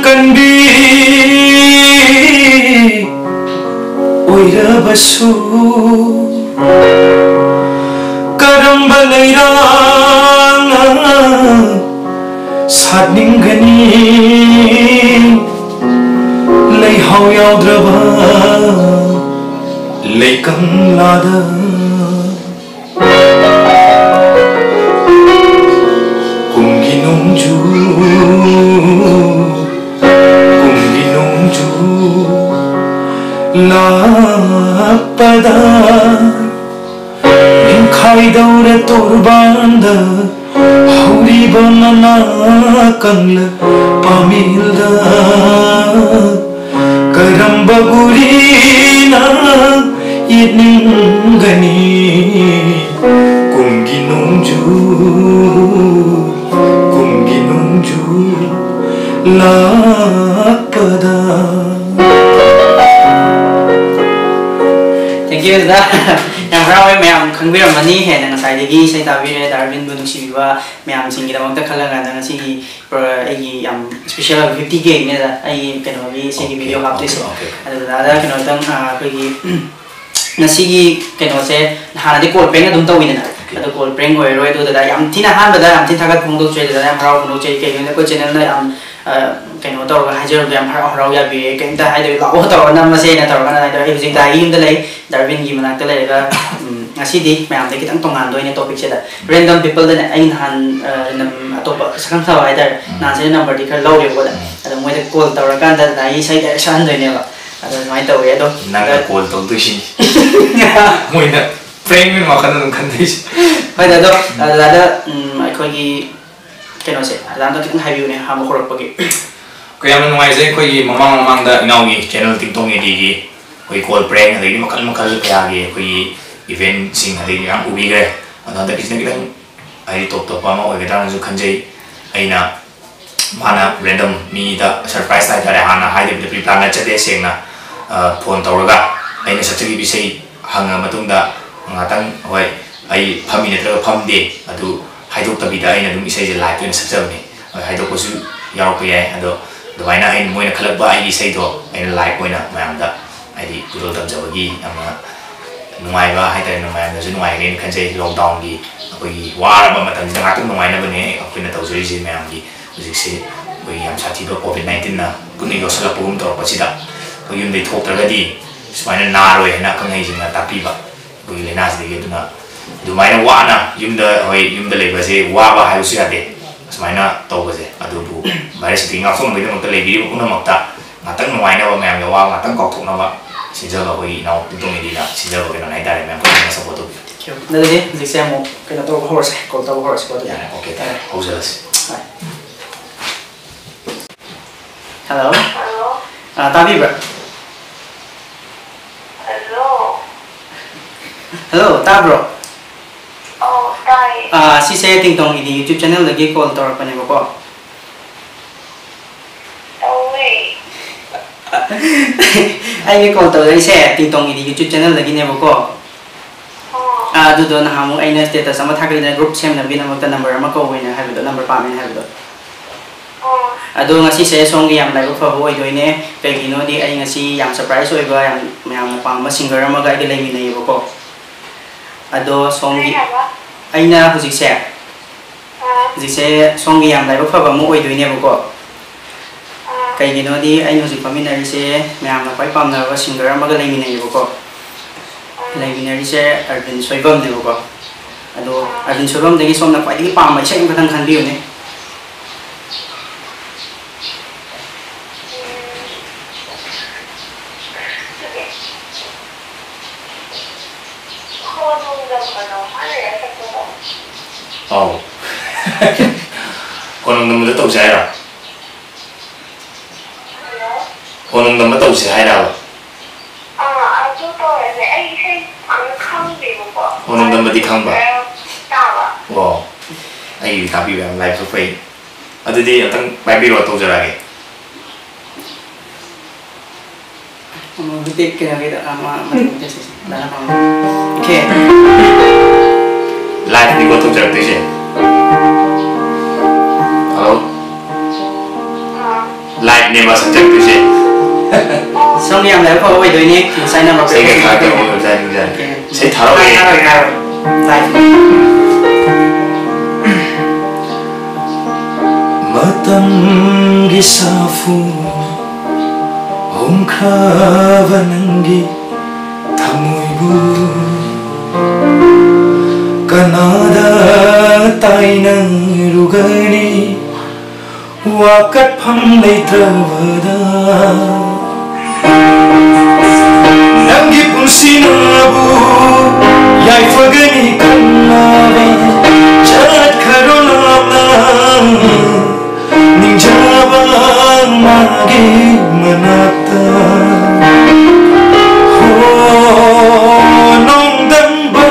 Kanbi oirabasu karamba leirana satningani leihau yaudraba leikam lada kumgi nungju lakpada inkhai daura torbanda hauriba nana kangla pamilda karamba gurina yiningani kumgi nungju lakpada. Thank you da. Yang rawe mayam khangbiram mani he nang sai degi sai tabire Darwin bu nusi biwa mayam singi da makta khalaga nang si ai yam special 50 gig ne da ai keno bi singi video hapte so ada da keno tang khoi nasi gi keno se hana de call peng adum tawina na ada call peng oi roi do da yam thina han ba da yam thin thagat phung do che da yam raw no che ke ne ko channel na yam keno to ga hajar yam raw ya bi ke da hai de law to na ma se na to ga na da ai jing da yim da lei Darwin gi manak da lei ga ngasi di mayam de kitang tongan do ne topic che da random people da ai han nam atopa sakang thaw ai da na se number di kha law ye ko da ada moi da call to ra kan da ai sai da san do ne ba ada mai to ye do na call to tu si moi na frame ma kan nang kan dei bai da do da ai khoi gi keno se ada da kitang hai ne ha mo khorok pa gi ko yam ngai se khoi mamang da inau gi channel tiktok e di gi koi call prank ada ni makal kaya gi koi event sing ada ni ang ubi ge ada da kisna kitang ai top pa ma oi ge dan ju khanjai aina mana random mi da surprise ta kare hana hai de pre plan na chade seng na phone tawraga aina satgi bi sei hanga matung da ngatang hoi ai phami ne tra pham de adu haidok tabi da aina dum isai je live ne sajab ni haidok ko su yaw ko yai ado doaina ain moina khalak ba ai isai do aina live moina mayam da ai di puro tam jawagi ama nuai ba hai ta nuai na ju nuai ne khanjai lockdown gi koi wara ba matam da ngatung nuai na bane akoi na tawjoi ji mayam gi hujik se koi yam sathi do covid 19 na kuni yo sala pum tor pasida koi yum dei thok tra di smaina na roi na kangai ji na tapi ba koi le na se ge du na du mai na wa na yum da hoi yum da le ba se wa ba hai su ya de smaina to ba se adu bu virus ti nga phong me de mak le gi bu na mak ta ngatang nuai na ba mayam ga wa ngatang kok thok na ba sinjaga hoi na tung ni na sinjaga ke na nai dare mayam ko na support do na de ni se mo ke na to horse ko to horse ko to ya okay ta houses hello tabi bro hello ta bro oh tai si se ting tong ini YouTube channel lagi call tor pa ne ko ai ni call tor ai se ting tong ini YouTube channel lagi ne ko du do na hamu ai na status ama thakri na group sem na bin ama ta number ama ko wina ha do number pa min ha do ado ngasi se song yam lai ko ho oi ne pe gi no di ai ngasi yam surprise oi ba yam pa ma singer ama ga ai lai mi nei ko ado song gi ai na hujik se song gi yam lai ko ba mo oi do ne ko kai gi no di ai hujik pa min na se yam na pai pam na ba singer ama ga lai mi nei ko lai mi nei se Arvin Soibam ne ko ado Arvin Soibam de gi som na pai gi pam ma cheng ka thang khan bi ne oh konong nam da tau sai ra konong nam da tau sai ra aku to ai sai ang khang de ko konong nam di khang ba ta ba wow ai ta bi ba live so free adu di atang bai bi ro tau jara ge Bitik kena kita ama macam sih. Dah apa? Okay. Live di kau tu jara tu je. Hello. Live Light name as a check to say. Xong đi làm lễ phật vậy đôi nhé, sai năm bậc. Say cái khác cái một cái gì vậy? Say tháo đi. Matang gisafu, hongkava nangi thamuibu, kanada tainang rugani, wakat phang leitravada. Nangi pusinabu, yai fagani kanava, chat karolana. Ninjabang magi manata, oh nong damba,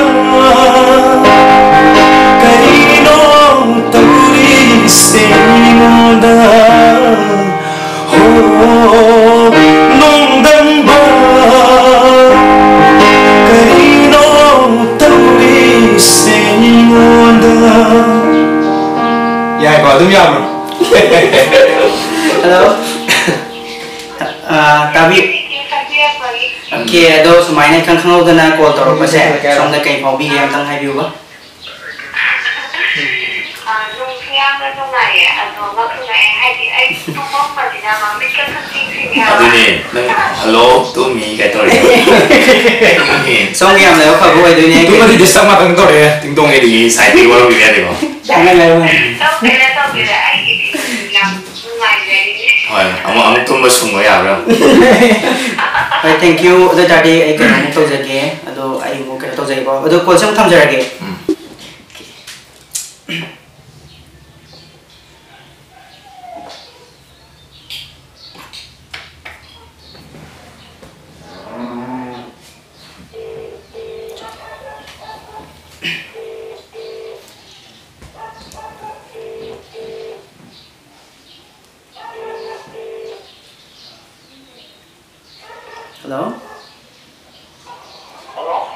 karino tauri sengoda, oh nong damba, karino tauri sengoda. Ya, kau tu ya bro. Hello. Tabi. Okay, ado sumainay kang khangawda na call tawag pa siya. Saan na kayo paubi yung tang hay view ba? Nung kaya nga nung ay, hay di ay tumong pa din naman. May kasing-sing niya. Aduni, hello, to me, kaya to rin. Saan yung layo ka buhay doon niya? Tu mati disturb matang to rin, tingtong edi side view wala biya di ko. Jangan layo nga. Tao kaya ay hindi lang ngay rin. Hoy, amo tumba sungo ya bro. Okay, thank you. Ado tadi ay kanang tawjage. Ado ay mo kanang tawjage ba? Ado call siyang thamjarage. Hello?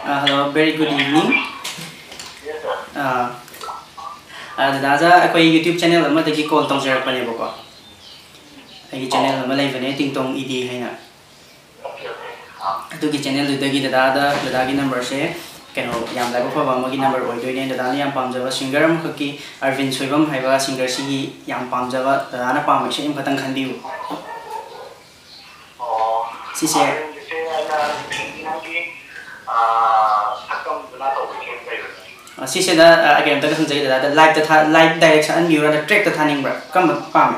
Hello, very good evening. Yes, sir. Dada, ako YouTube channel ama tagi call tong share pa niyo ko. Ay channel ama live na tingtong ID hay na. Okay. Ito gi channel dagi dada gi number se kano yam lago pa ba magi number oi doi ne dada ni yam pamjaba singer am khaki Arvind Soibam haiba singer si yam pamjaba dada na pam se im khatang khandiu. Si se Sisi da again ta kan jai da live ta live direction an view da track ta thaning bra kam pam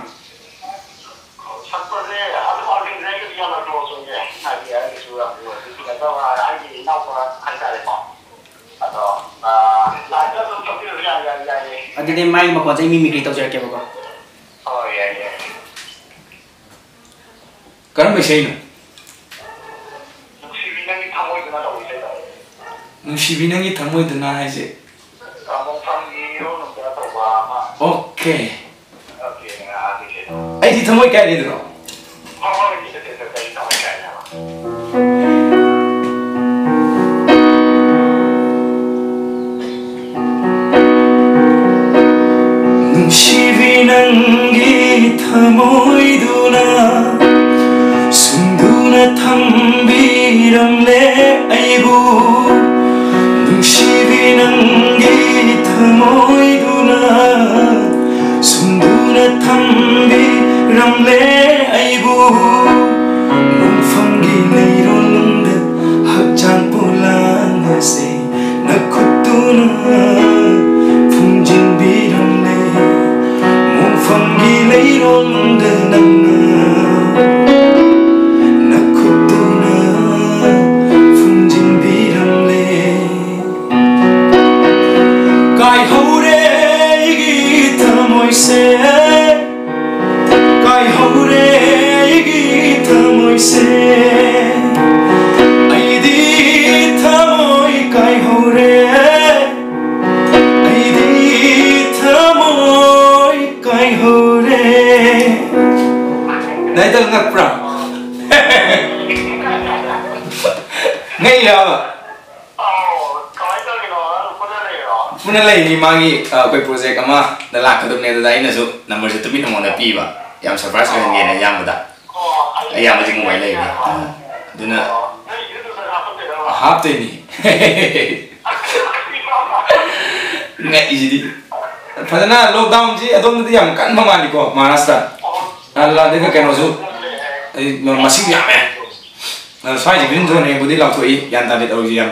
adide mai ma ko jai mimicry tau jar ke ba ko Karam mai sei no Nusibi nangi thamoi dana hai se Okay. Ai di thamoi kai ni do. Nusibi nangi thamoi duna sunduna thambiram le aibu Nusibi nangi thamoi duna sunduna thambiram le aibu mungfamgi leirolungda hakchang pulang se nakhutuna phungjinbiram le mungfamgi leirolungda nangna nakhutuna phungjinbiram le kai hore gi thamoi se kai hore gi thamoi se ai di thamoi kai hore ai di thamoi kai hore nai ta ngak pra ngai ya Muna lay ni magi koi project ama na lak kadum ne da ina so number se tumi na mo na pi ba yam surprise kan ge na yam da ai ya ma jing mai lai duna hap te ni ngai ji fadana lockdown ji adom di yam kan mama ni ko Maharashtra Allah de ka no su masih ya me sai ji bin zone budi lau thoi yan ta de au ji yam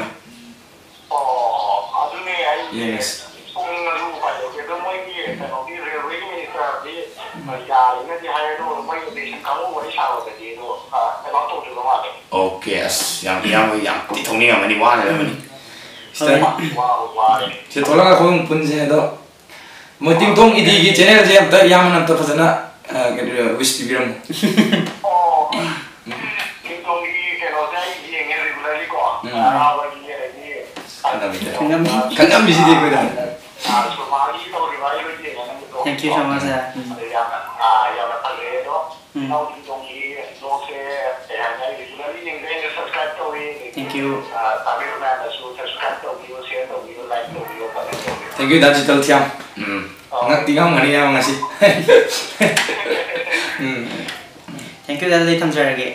yes okay as yang ti thong ni ngam ni wa le mani se thola ka khong pun se do mo ting tong idi gi channel je ta yam nam ta phasana ke wish ti biram ting tong gi ke no sai gi nge regularly ko ara wa gi ye kangam bi si de ko da thank you so much thank you thank you digital tiam ngak tinggal ngani ya ngasih thank you dari tamjarage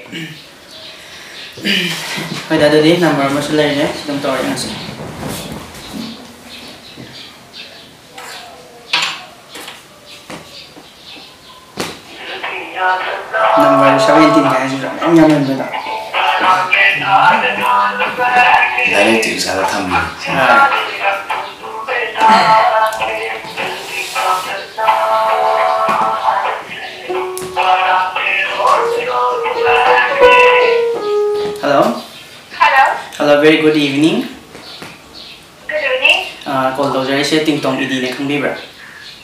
hoi da dari number masuk lagi ya sedang tahu yang ngasih number 17 kaya juga em nyaman benar dari itu salah tambi hello very good evening Good evening. call dozer se ting tong idi ne khang bibra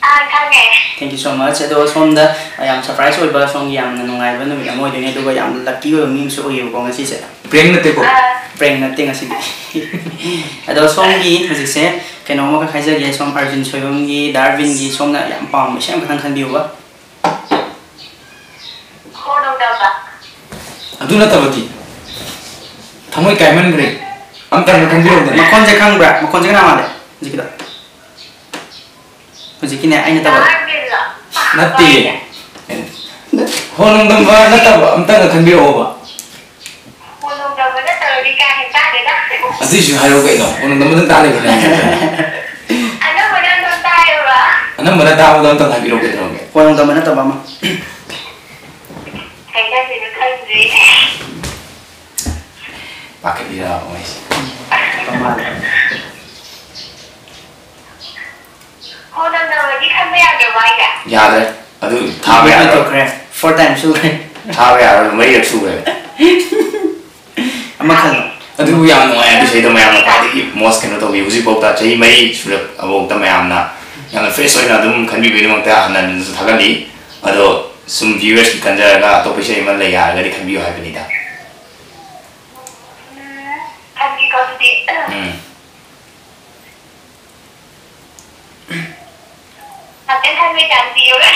Khangge. thank you so much ado somda ayam surprise oi ba song yam na nungai ba numi amoi dine do ba yam lucky oi mim so oi ko ngasi se prank na te ko prank na te ngasi ado song gi ngasi se keno ma ka khaija ge som Arjun Soyom gi Darwin gi som na yam pam sem ka khang diu ba Khodong da ba. aduna tabati thamoi kaiman gre am tar khang diu da makon je khang bra makon je na ma de jikida hojikine aina ta natti honong dam ba nata ba am ta khang diu ba Khodong da ba na ta ri ka hin ta de da. adi ju hayo ga no honong dam ta le ga Ano mo na ta tayo ba? anam mana ta ba ta khang diu ga no honong da mana ta ba ma Kaya da ni khang ri. pakai dia oi pamal Khodong da ba di khang ya de ba ya. ya de adu tha ba ya to kre 4 times su tha ba ya mai ya su le ama khan adu ya no ai bi sei da mai am pa di mos ke no to bi usi pok ta chei mai su le abo ta mai am na yang face oi na dum khan bi bi mo ta hanan su tha ga li ado sum viewers ki kan ja ga to pe sei man le ya ga di khan bi hai bi ni da Khang di ko di. Aten khang me jan di yo ga.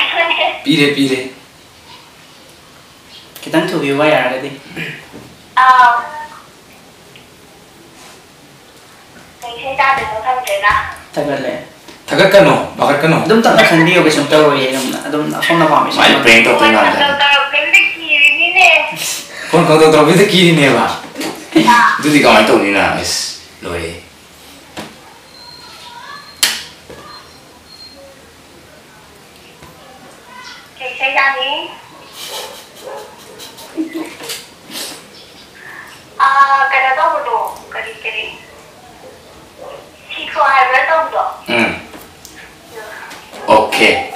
pire kitang thu view ba ya di Kaya sai ta de no khang de na. tagal le thagat ka no bakar ka no dum ta khan diu ga som ta oi dum som na pa mi mai prank to Kaya na ta ta ke de ki ni ne. kon ko to bi de ki ni ba du di ka mai to ni na is loi Kaya sai ta ni. Kada to mo to. Kari. Chi ko hai ba to mo. okay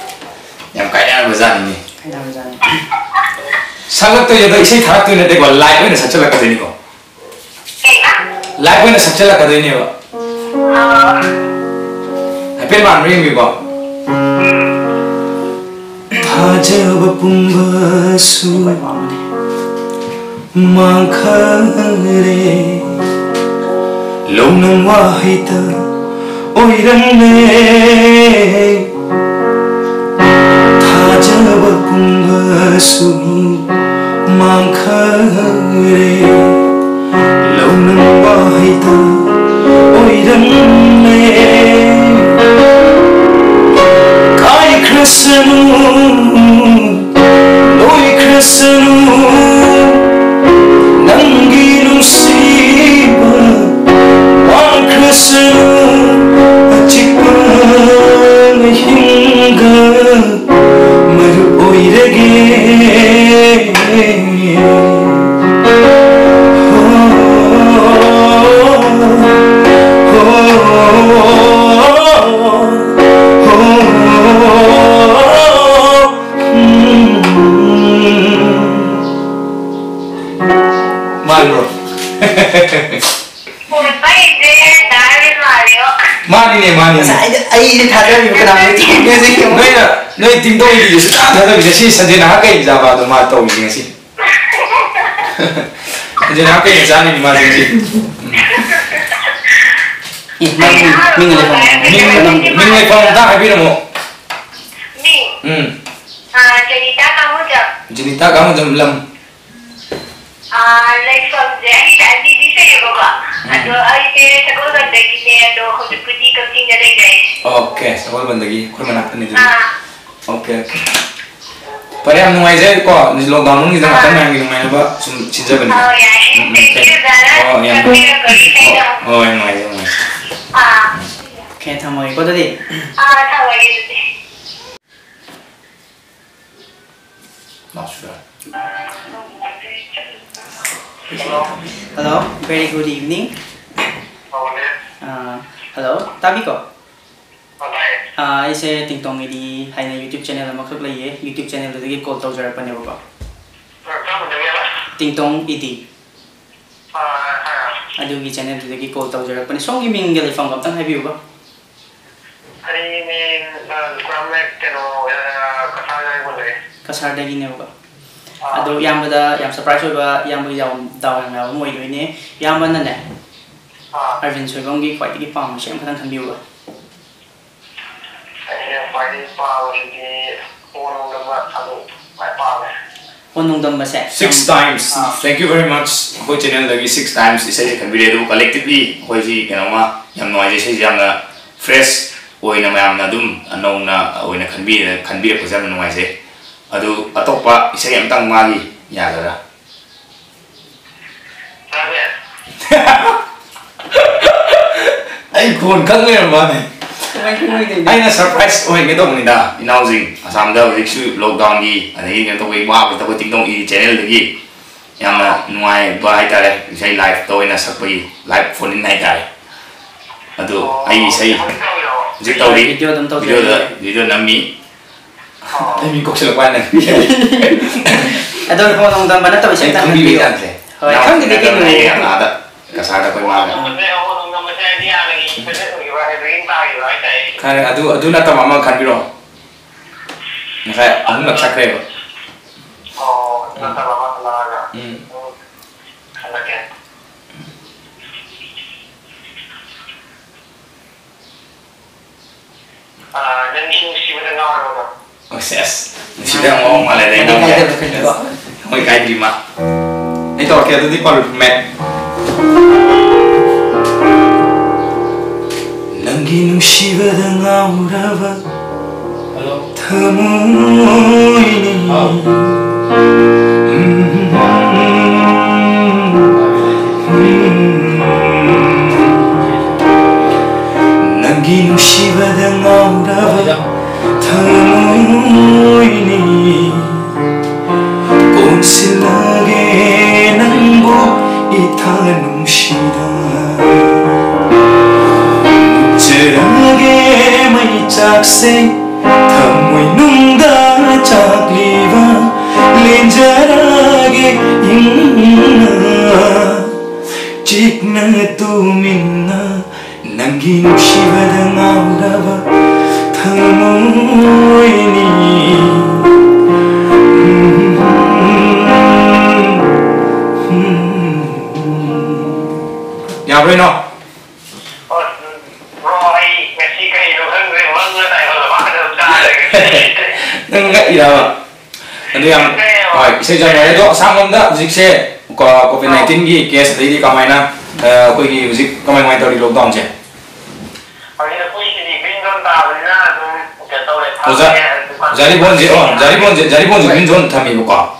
yang kaya ba za ni kai na ba sagat to yada isai tharak to ne de ko live ne sachela ka de ni ko live ne sachela ka de ni ba happy man ring mi ba thajab pumbasu mangkhare lonam wahita oiranne thajab pumbasu mangkhare lonam wahita oiranne kai krasanu noi krasanu ꯑꯩꯁꯦ ꯊꯥꯖꯕꯤꯕ ꯀꯅꯥꯝ ꯂꯩꯇꯦ ꯍꯧꯖꯤꯛ ꯅꯣꯏ ꯇꯤꯡꯇꯣꯡꯒꯤꯗꯤ ꯁꯨꯡꯊꯥ ꯊꯥꯖꯕꯤꯁꯦ ꯁꯤ ꯁꯟꯖꯦꯅ ꯀꯩ ꯆꯥꯕ ꯑꯗꯣ ꯃꯥ ꯇꯧꯔꯤꯁꯦ ꯉꯁꯤ ꯁꯟꯖꯦꯅ ꯀꯩ ꯆꯥꯅꯤ ꯃꯥꯁꯦ ꯉꯁꯤ ꯃꯤꯡ ꯂꯩꯐꯝ ꯑꯝꯇ ꯍꯥꯏꯕꯤꯔꯝꯃꯣ Janita Kamujam. Janita Kamujam lam. Leifamse ꯑꯩꯗ ꯑꯅꯤꯗꯤ ꯁꯩꯌꯦꯕꯀꯣ ꯑꯗꯣ ꯑꯩꯁꯦ ꯁꯒꯣꯜꯕꯟꯗꯒꯤꯅꯦ ꯑꯗꯣ ꯍꯧꯖꯤꯛꯄꯨꯗꯤ ꯀꯛꯆꯤꯡꯗ ꯂꯩꯖꯩ ꯑꯣꯀꯦ ꯁꯒꯣꯜꯕꯟꯗꯒꯤ ꯑꯩꯈꯣꯏ ꯃꯅꯥꯛꯇꯅꯤ ꯑꯗꯨꯗꯤ ꯑꯣꯀꯦ ꯑꯣꯀꯦ ꯐꯔꯦ ꯌꯥꯝ ꯅꯨꯡꯉꯥꯏꯖꯩꯀꯣ ꯂꯣꯛꯗꯥꯎꯟ ꯃꯅꯨꯡꯁꯤꯗ ꯉꯥꯛꯇꯪ ꯃꯌꯥꯝꯒꯤ ꯅꯨꯡꯉꯥꯏꯅꯕ ꯁꯨꯝ ꯁꯤꯟꯖꯕꯅꯤ ꯌꯥꯏ ꯌꯥꯝ ꯅꯨꯡꯉꯥꯏꯖꯩ 오케이ꯊꯝꯃꯒꯦꯀꯣ ꯑꯗꯨꯗꯤ ꯊꯝꯃꯒꯦ ꯑꯗꯨꯗꯤ Hello, very good evening. Hello, Tabiko. Aise Tingtong idi haina YouTube channel amakak laiye YouTube channel dagi call tawjarapane bako. Tingtong idi. Adugi channel dagi call tawjarapane songi minggal ifam gaptang habiu ba. Hari ini Gramek keno kasar boleh. Kasar dagi ne bako. Ado yambada yam surprise oba yambagi yam dawang na moi doine yambana ne. Arvin Soibongi khwaitigi pam sem khatang khanbiu ba. Six times. Thank you very much. Our channel lagi 6 times. Isai kan video tu collectively. Koi si kenapa? Yang noise isai yang fresh. Oi nama yang nadum. Anong na oi na kan video kerja noise. Aduh atau pak isai yang tang magi. Ya lah. Ay kun kang ngayon ba? Ay na surprise oh ngito mo nida inauzing asam da wiksu lockdown gi ani ngito wi wa ko to tingdong i channel gi yang nuai ba hai tare sai live to ina sakpai live phone in hai tare adu ai sai jik tau ri video nami ai mi kok sel kwan na Ado ko nong dam bana to sai tang bi kan se Hoi khang di ke ni ada kasada koi ma Karena adu nata mama kan biro. Naka aku nak sakre ba. Oh, nata mama talaga. Talaga. Nandito si Madang Awar ba? Oh, yes. Sudah mau malah dari dong. Mau kayak lima. Itu oke itu di palu met. Nangin siwa dengan aura tamu ini Nangin siwa dengan aura tamu ini konsilage nanggo itanung shida Cerage mai chakse thamoi nungda chakliva lenjarage inna chikna tu minna nangi nushivada ngaurava thamoi ni Ya Bruno Enggak iya Pak. Nanti yang saya jangan itu samomda musikse COVID-19 gi case di kamaina koi gi musik kamai tadi lockdown je. Jadi bon binzon thami buka.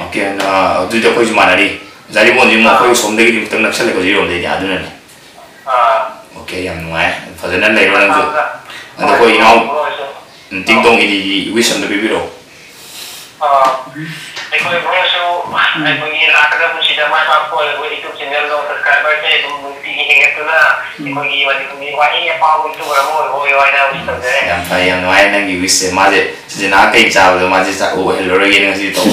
Oke, nah itu dia koi cuma nari. Jadi bon mau koi somdegi di tengah naksal koi jiro deh adu nani. Oke, yang nuai, fazanan dari orang tu. Ada koi inau Tingtong ini wish on the baby ro. Aku berusaha, aku ni nak ada pun sudah macam apa, aku itu channel lo subscriber saya, aku mesti ingat tu lah. Aku ni wajib apa itu berapa, aku ada wish tu je. Yang lain lagi wish macam sejenak kayak jauh, macam oh hello lagi dengan si tahu.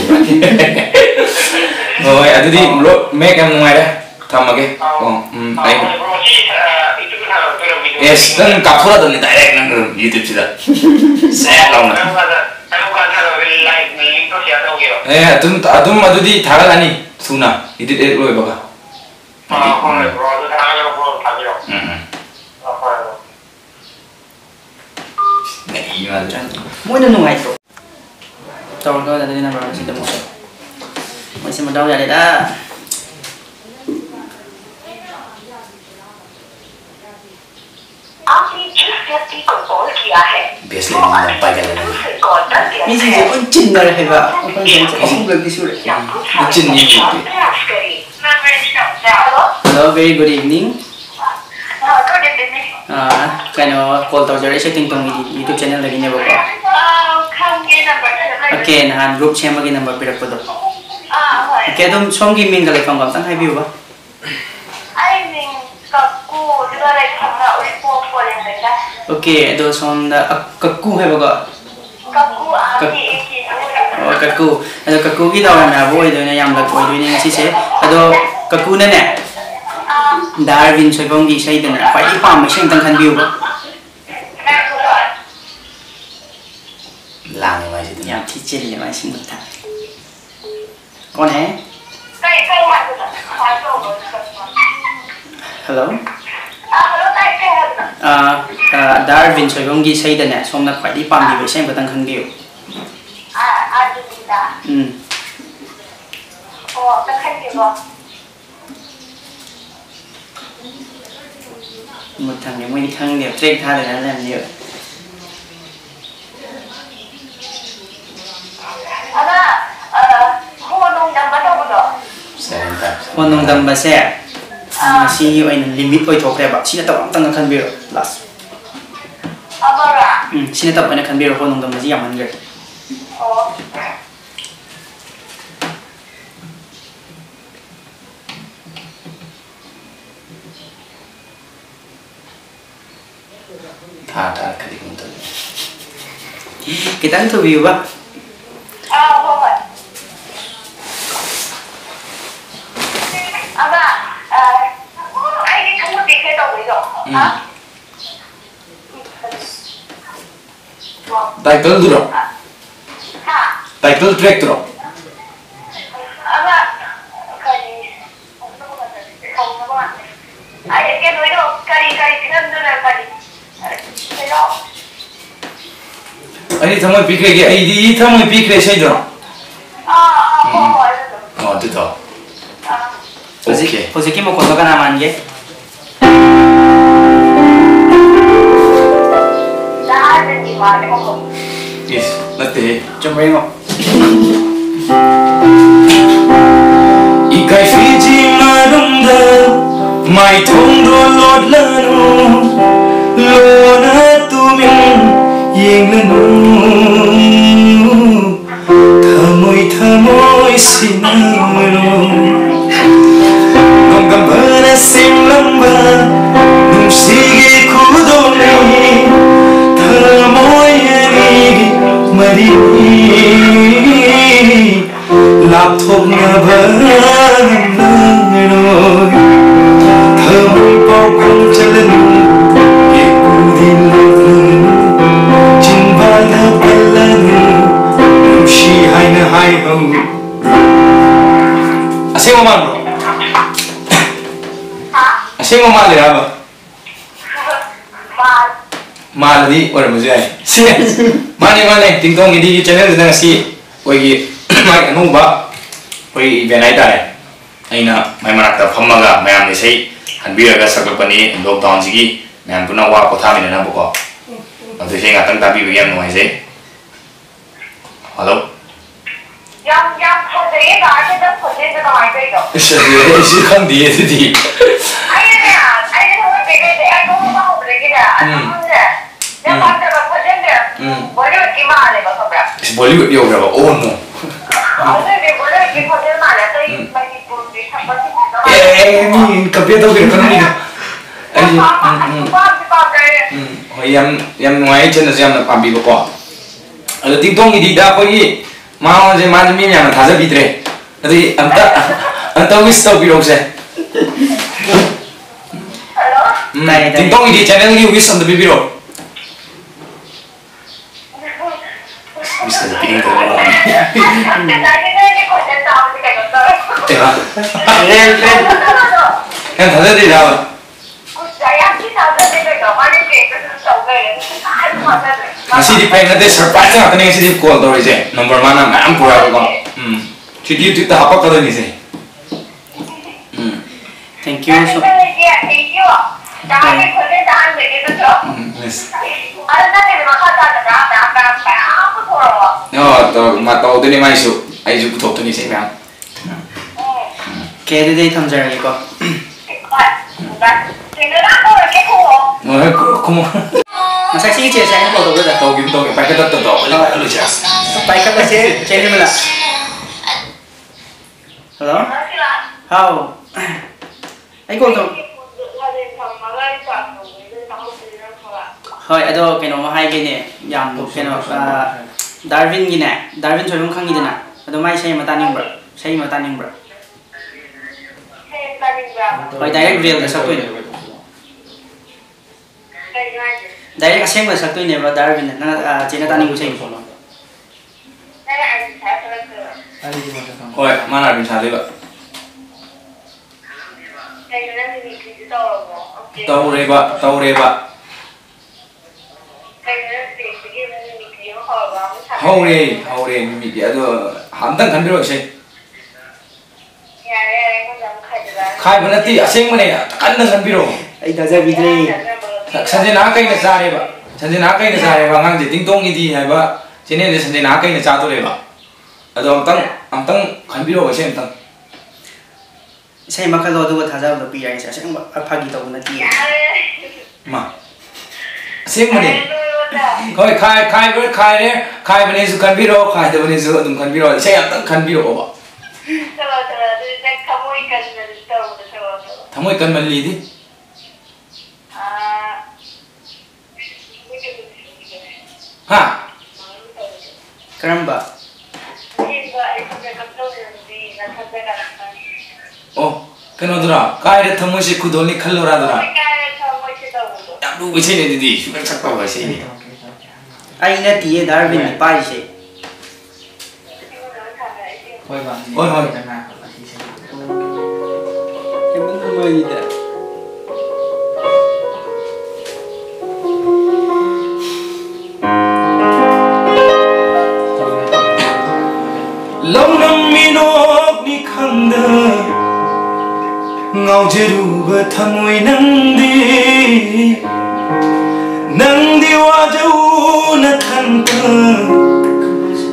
Oh, ada di lo make yang nuai dah, thamage. Oh, itu kan kalau video Yes, nang kapura to ni direct nang YouTube sila. Saya lang na. Adum madudi thagal ani suna. Edit loy baka. Mỗi lần nungay to. Tawag ko dati na parang sila mo. May si madaw ya da. आपने जिस व्यक्ति को call किया है Biasly naman pagal na. Call कर दिया Minsan siya unchin na rin ba? Akong gagdi sure. Unchin ni YouTube. प्रयास करिए hello Hello, very good evening. Good evening Kano call tawag sa tingtong YouTube channel lagi niya ba ko? खाने number Okay, nahan group siya magi number pirak po do. Hi Okay, dum song gaming galay pang kamtang hai view ba? I mean cuckoo दुआ like हमरा उरी पोक पोले हैगा Okay, do song na kakku hai ba ko? Cuckoo आगे एक ही Oh, kakku. Ado kakku ki daw na boy do na yam lag boy do ni ngasi se. Ado kakku na ne. Darwin soibong gi sai da na. Pai pa ma sing tang kan view ba? Lang mai situ. Yam thi chil le mai sing ta. Kon hai? कई कई हाथ में हाथ में Hello. Hello कई कई हाथ में Darwin soibong gi sai da na som na pai pa mi ba sing ba tang kan view. आज दिला ओ तखन के बा Một thằng này mới đi khăn đẹp trek tha để làm nhiều. ana honong dam ba do Sebentar. Con nông dam ba se. Si oi nan limit oi thok re ba. Si na taw tang kan biro last. abara Si na taw na kan biro con nông dam ba ji yaman ge. o Tha kali untuk. Kita interview ba? rồi ama ai đi không có tiền cái đâu rồi hả Title dulu. hả Title track dulu. ama cái không có bạn ai cái đối đâu cái cái nó là cái cái đó Ani thamoi pikre ge ai di thamoi pikre sai dulu. không hỏi được Oh, tu tahu. Okay. Posisi mo kono ka naman ge. đã đến gì mà để không Yes, nanti. Jom ring mo. Ikai Fiji marunda, mai thong do lot lanu, lona tumin yeng lanu, thamoi sinamano, nong gambana sim lamba, nung sige kudoni, thamoi ani mari. Laptop nga barang nangaroy Thamay pawkang chalan Ikudin lang Jinbal na palan Nushi hay na hay ho Asing mo man bro? Asing mo man lira ba? Mal di orang mesti ay mana tingtong ini channel sedang si woi mai anu ba woi event ai tare aina mai manakta phammaga mayam ni sei hanbiraga saklapani lockdown sigi mayam puna wa kotha mina na boko adu sei ngatang tabi bigam noi sei hello yang khadre ga ke da khadre da mai kai do isi kan dia tu di ai ne ho be ke ai ko ma ho be ke da ne ya pa da khadre ne bole ki ma le ba sabra Bollywood yo berapa oh no ni kapia tau kira kan ni oh yang nuai channel siam na pambi ko ada tingtong ini dah apa ini mau je mana ni yang thaja bitre jadi anta wis tau birong se 띵동 이 채널이 위스 언더 비비로 미스터 비링 거 대박 그냥 다들 나와 masih pengen nanti surprise nggak nih sih di call tuh sih nomor mana malam pura kok jadi itu apa kalau nih sih thank you so nggak tahu tuh nih maisu ayo butuh tuh nih sih memang kayak itu tamjar lagi kok masa sih cewek saya foto gue dah tahu gitu pakai tuh lu sih pakai apa sih cewek mana halo how ayo tuh hoi aduh kena mau hai gini yang kena Darwin gini Darwin coba ngkang gitu na aduh mai saya mata ning bro hoi direct real dah satu ini direct asing dah satu ini ba Darwin na Cina tani gue sih hoi mana Darwin satu pak tahu reba haure mimi dia tuh hantam kan biro sih kai berarti asing mana ya kan dengan biro dah jadi bidri sanjay nakai na sare ba ngang jadi tingtong ini ya ba sini ada sanjay nakai na satu reba aduh amtang kan biro sih amtang saya makan lo tuh taza udah pilih saya pagi tahu nanti ma asing mana koi kai bani su kan biro kai da bani su dum kan biro saya amtang kan biro ba thamoi kan mali di ha keramba oh kena dura kai da thamoi se kudol ni khallora dura yam du biche ne didi sugar chakpa ba se ni ai na tiye Darwin ni pai se hoi emang mau ni dah long nam minok ni khanda ngau jeru ba thamoi nangdi wajau na thanta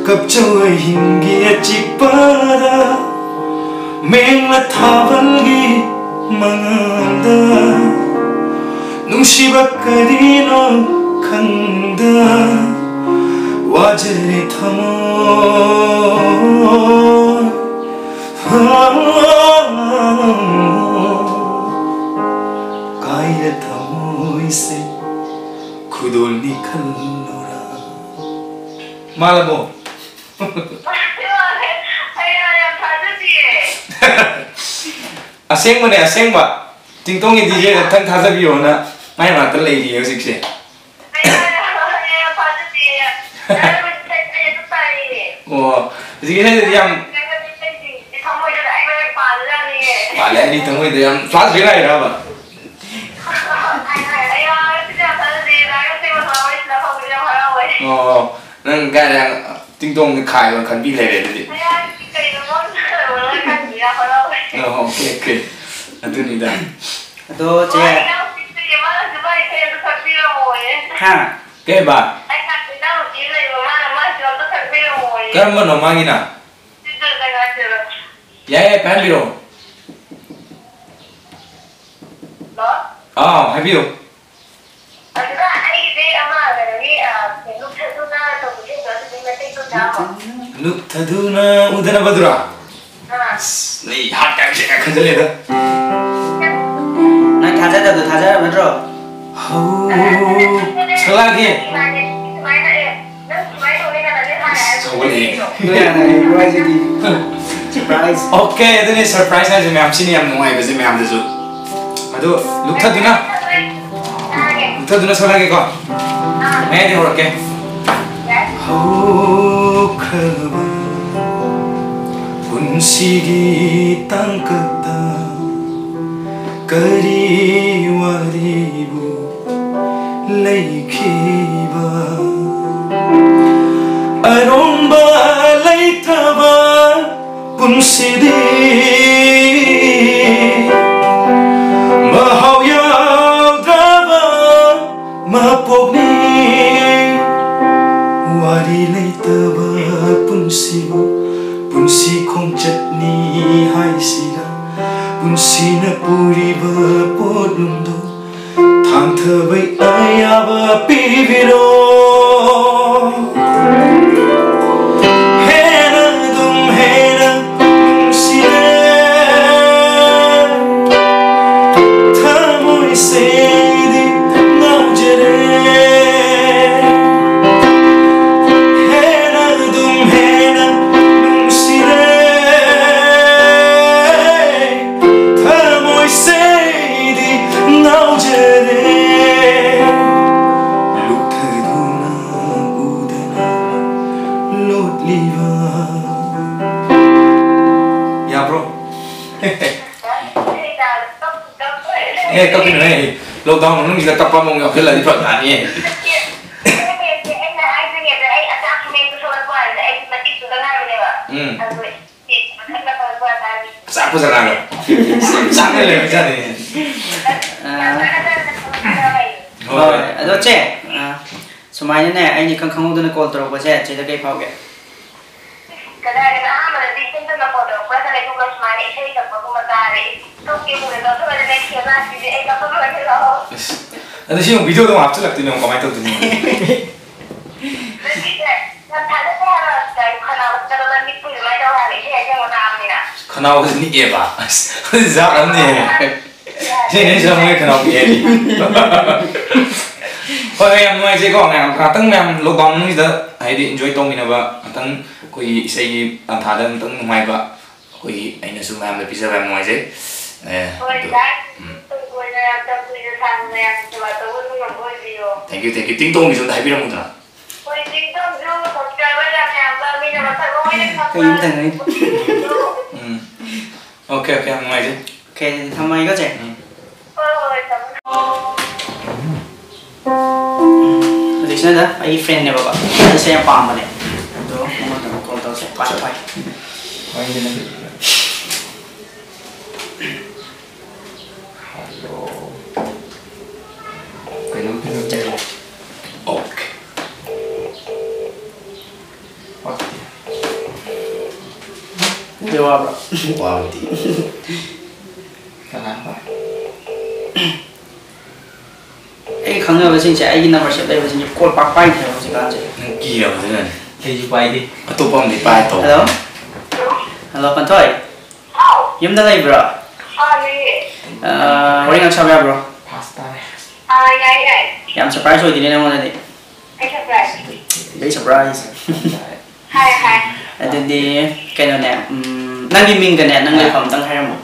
kap choi hingi chipara mengla thavalgi manganda nungsiba karino khanda wajari thamoi kaira thamoi se kudol ni khallora malamo aseng mana aseng ba tingtong ini dia tan thaza biyo na mai ma tan lei di music se oh jadi saya yang wala ni tunggu itu yang flash bila ya ba oh nang ga yang tingtong khai ba kan bi le le di oh okay adu ni da aduh cek ha ke ba karma no mangina ya pan biro ah have you look thaduna udana badura nih hot kan sih kan jadi dah nah taza betul selagi surprise okay itu nih surprise aja memang sini yang mulai biasa memang itu aduh look thaduna Taduna sarage ko. Di horake. Haukraba punsigi tangkata kari waribu laikhiba aromba laitraba punsidi mahau yaudraba mapogni wari laitaba punsibu punsi khongchatni haisira punsi na puriba podnundo thangthabai ayaba pibiro hena punsire thamoi seidi naujere kau kena ni, lockdown ni kita kapal mau ngok lah di tempat ni. Siapa sekarang? Siapa lagi macam ni? Aduh cek, semuanya ni, ini kan kamu tu nak call terus cek, cek tak kau ke? Kadang-kadang mana di sini tu nak foto, pasal itu kan semuanya ini tak perlu matahari. Ada sih yang video tu apa tu yang komen tu ni. Kenal ke ni apa? Zaman ni. Jadi semua kenal ni. Kau yang mau je kau yang katang yang lockdown ni dah, hari enjoy tong ni apa? Katang koi saya antara tang mai ba, koi ini semua yang lebih saya mau je. Thank you. Ting tong ni sudah happy ramu tu. Okay, mau aja. Okay, thamai ko cek. Di sana dah, ai friend ni bapa. Saya paham ni. Tu, mau tak call tahu saya pasal. Oke. Jawab. Wow. Kenapa? Kangen apa sih? Saya ini nomor siapa? Apa sih? Call pakai ni apa sih kan? Gila betul. Kayak pakai di. Atau pun di pakai tu. Hello. Hello, Pantoy. Yum dah lagi bro. Ring ang sabi bro. Pasta. Yang surprise ko din naman natin. Very surprise. Hi. Jadi kaya na nagiming ka na nang lefam tang hayam mo.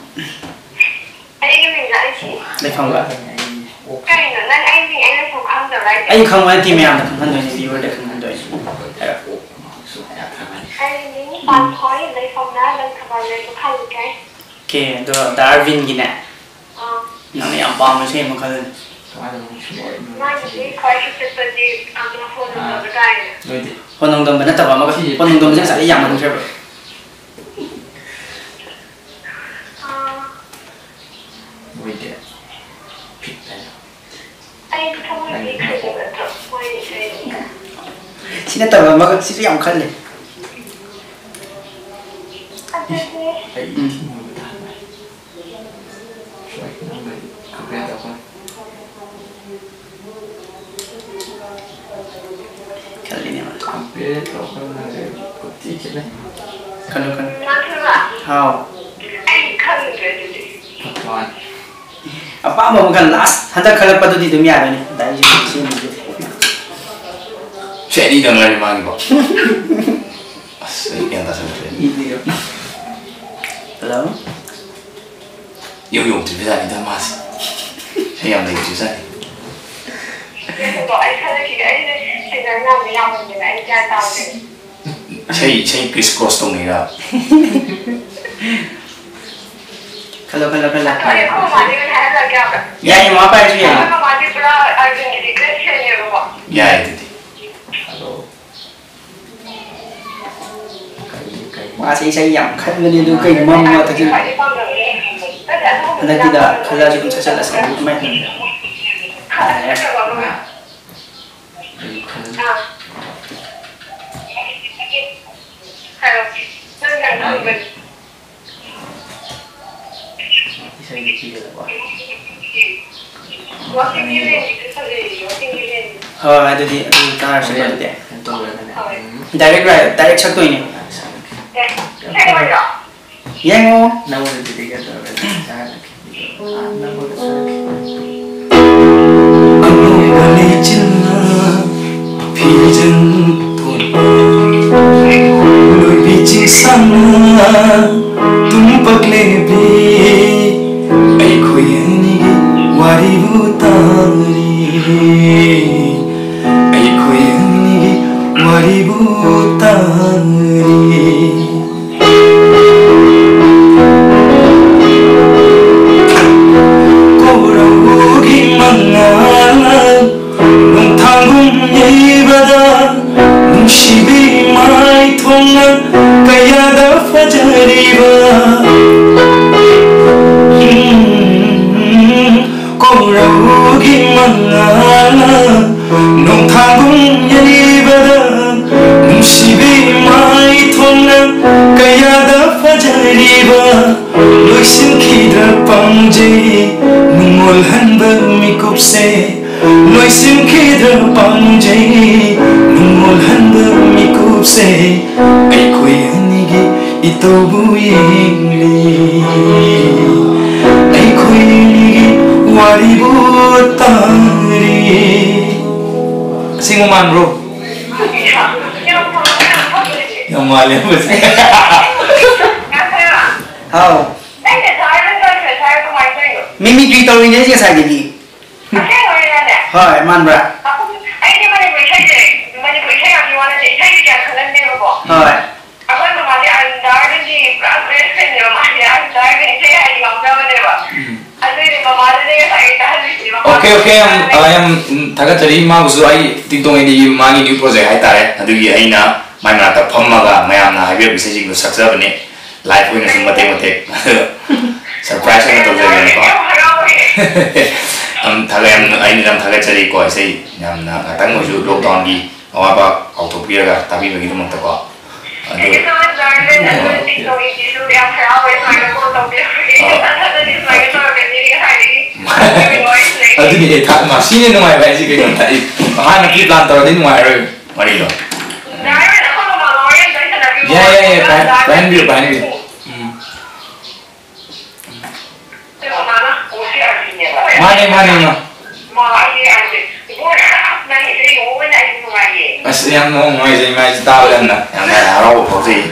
Lefam ba? Anh không ai tìm em được không handle ni viewer được không handle. Okay, do Darwin gina. Nang yang pa mo siya mo kalon. Ponong dom bana tawa mo kasi ponong dom siya sa iyang man siya. Sino tawa mo kasi iyang kalon. Kali ni mah. Hampir kalau ada putih je lah. Kan. How? Tuan. Apa mau makan last? Hantar kalau pada di dunia ni. Dari sini. Jadi dah mulai mana kau? Asal yang tak sampai. Hello. Yo tu bisa ni dah mas. Saya yang lagi susah. 그래서 알차게 아이들 제가 그냥 그냥 알차 따오네. Saya Chris Cross tong ira. Kalau 아니 그거 많이 해야 돼. Ya ini mau apa itu ya? 그거 많이 불러 알긴 리그레이션이라고 봐. Ya itu. Wah saya yang kan ini tuh kayak mama tadi. Anda tidak kalau juga saya salah main. Oh, ada di tar sudah ada. Direct satu ini. Yang mau? Singuman bro. Yang malah betul. How? Mimi kita ini sih saya jadi. Hai, man bro. Hai. Okay, yang taga tadi mau zuai tiktok ini mangi new project hai tare. Adugi aina mai mana phammaga mayam na habi bisa jing success bane live win sum mate surprise na to jage ko. Taga yang aina taga tadi ko sai nam na atang mo ju lockdown gi awa ba autopia ga tapi bagi teman ko. Aduh, tak masih ni numai baik sih kan tadi. Mana kita plan tahu ni numai ada, mari lo. Ya, plan view. Mana. Mas yang ngomong aja tahu kan, yang ada apa sih?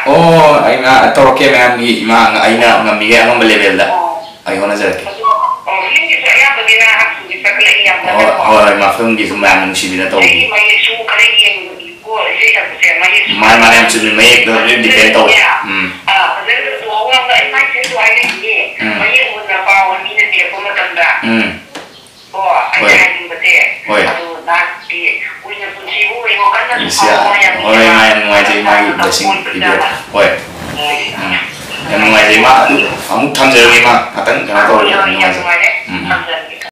Oh, aina toroke man ni ma aina ngam biya ngam level da. Ai hona jar. Oh, ma film di semang si bina tau. Ma yang cuma mayek dah di bentau. Yang mengajar mak, kamu tham gia lagi mak, katanya kenapa orang yang mengajar?